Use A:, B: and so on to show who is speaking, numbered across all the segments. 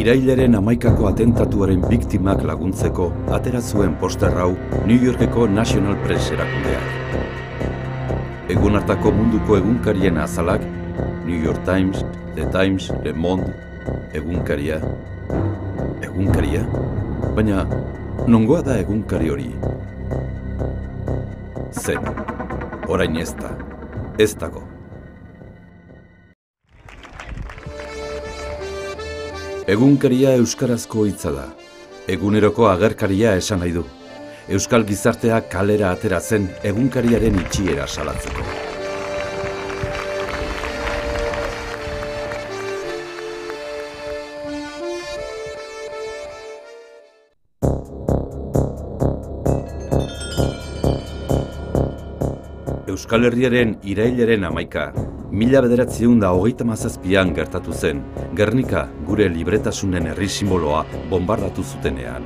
A: Irailaren 11ko atentatuaren biktimak laguntzeko atera zuen poster hau New Yorkeko National Press erakundeak. Egun hartako munduko egunkarien azalak, New York Times, The Times, Le Monde, egunkaria. Egunkaria? Baina, nongoa da egunkari hori? Zen, orain ez da, ez dago. Egunkaria euskarazko hitza da. Eguneroko agerkaria esan nahi du. Euskal gizartea kalera atera zen egunkariaren itxiera salatzeko. Euskal Herriaren irailaren 11, 1937an gertatu zen, Gernika gure libretasunen herri simboloa bombardatu zutenean.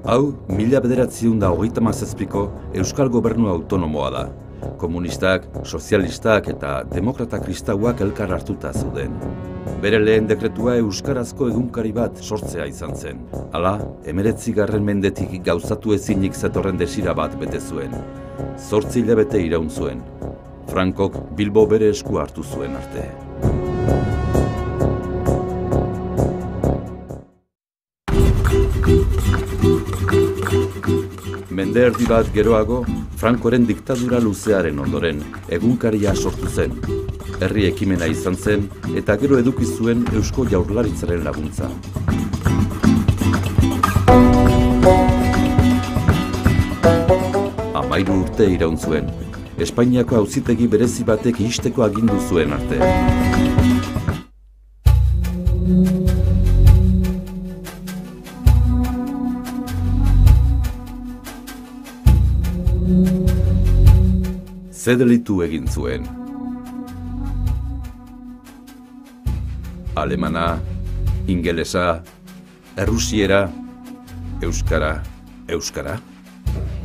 A: Hau, 1937ko Euskal Gobernu Autonomoa da. Komunistak, sozialistak eta demokrata kristauak elkar hartuta zeuden. Bere lehen dekretua euskarazko egunkari bat sortzea izan zen. Hala, 19. mendetik gauzatu ezinik zetorren desira bat bete zuen. 8 hilabete iraun zuen. Frankok Bilbo bere esku hartu zuen arte. Mende erdi bat geroago, Frankoren diktadura luzearen ondoren egunkaria sortu zen. Herri ekimena izan zen eta gero eduki zuen Eusko Jaurlaritzaren laguntza. Amairu urte iraun zuen. Espainiako auzitegi berezi batek ixteko agindu zuen arte. Ze delitu egin zuen. Alemana, ingelesa, errusiera, euskara.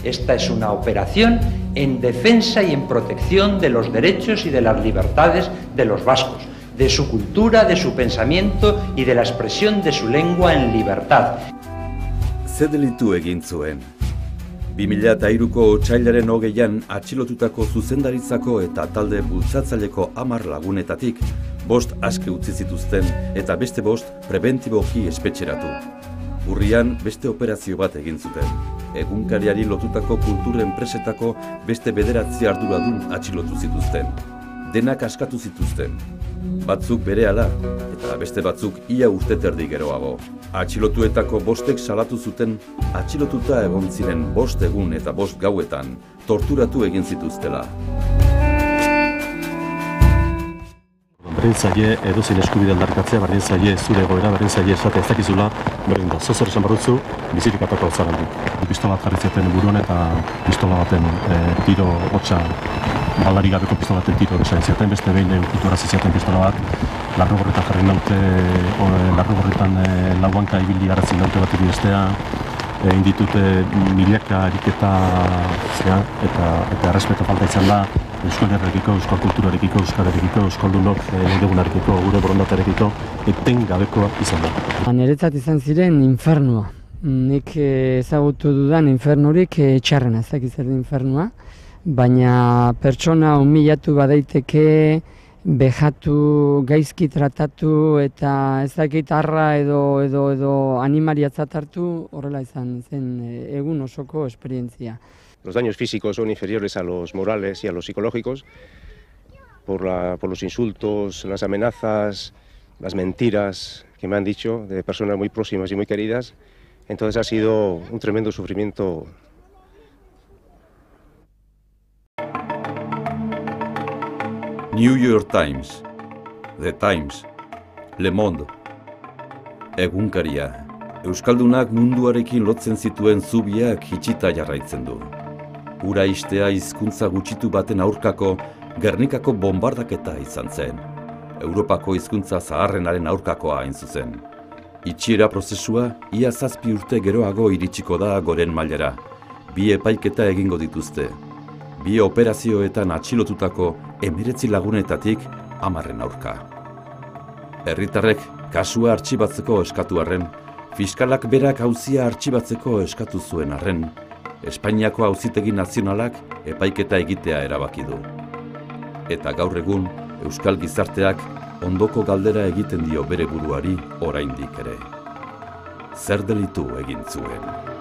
B: Esta es una operación en defensa y en protección de los derechos y de las libertades de los vascos, de su cultura, de su pensamiento y de la expresión de su lengua en libertad.
A: Ze delitu egin zuen. 2003ko otsailaren 20an atxilotutako zuzendaritzako eta talde bultzatzaileko 10 lagunetatik 5 aske utzi zituzten eta beste 5 prebentiboki espetxeratu. Urrian beste operazio bat egin zuten. Egunkariari lotutako kultur enpresetako beste 9 arduradun atxilotu zituzten. Denak askatu zituzten. Batzuk berehala eta beste batzuk ia urteterdi geroago. Atxilotuetako 5ek salatu zuten atxilotuta egon ziren 5 egun eta 5 gauetan torturatu egin zituztela.
C: Berdin zaie edozin eskubide aldarrikatzea, berdin zaie zure egoera, berdin zaie esatea ez dakizula, berdin da, zozer esan barrutzu, bizirik atako altzaren du. Pistola bat jarri ziaten buruan eta pistola baten tiro hotxa, baldari gabeko pistola baten tiro esan ziaten, beste behin kulturazi ziaten pistola bat, larrugorretan jarri naute, larrugorretan lauanka ibili garrazi naute bat bestea, inditute milaka ariketa eta errespeto falta izan da, Euskal Herrekiko, Euskal Kulturarekiko, Euskararekiko, Euskaldunok, egunarekiko, gure borondaterekiko, eten gabekoa izan da.
D: Niretzat izan ziren infernua. Nik ezagutu dudan infernurik txarrena, ez dakit zer infernua, baina pertsona humilatu badaiteke, bejatu, gaizki tratatu eta ez dakit arra edo animariatzat hartu, horrela izan zen egun osoko esperientzia.
E: Los daños físicos son inferiores a los morales y a los psicológicos por los insultos, las amenazas, las mentiras que me han dicho de personas muy próximas y muy queridas. Entonces ha sido un tremendo sufrimiento.
A: New York Times, The Times, Le Monde, egunkaria. Euskaldunak munduarekin lotzen zituen zubiak itxita jarraitzen du. Ura istea hizkuntza gutxitu baten aurkako Gernikako bombardaketa izan zen. Europako hizkuntza zaharrenaren aurkakoa hain zuzen. Itxiera prozesua ia 7 urte geroago iritsiko da goren mailara. 2 epaiketa egingo dituzte. 2 operazioetan atxilotutako 19 lagunetatik 10 aurka. Herritarrek kasua artxibatzeko eskatu arren, fiskalak berak auzia artxibatzeko eskatu zuen arren, Espainiako Auzitegi Nazionalak epaiketa egitea erabaki du. Eta gaur egun, Euskal Gizarteak ondoko galdera egiten dio bere buruari oraindik ere. Zer delitu egin zuen?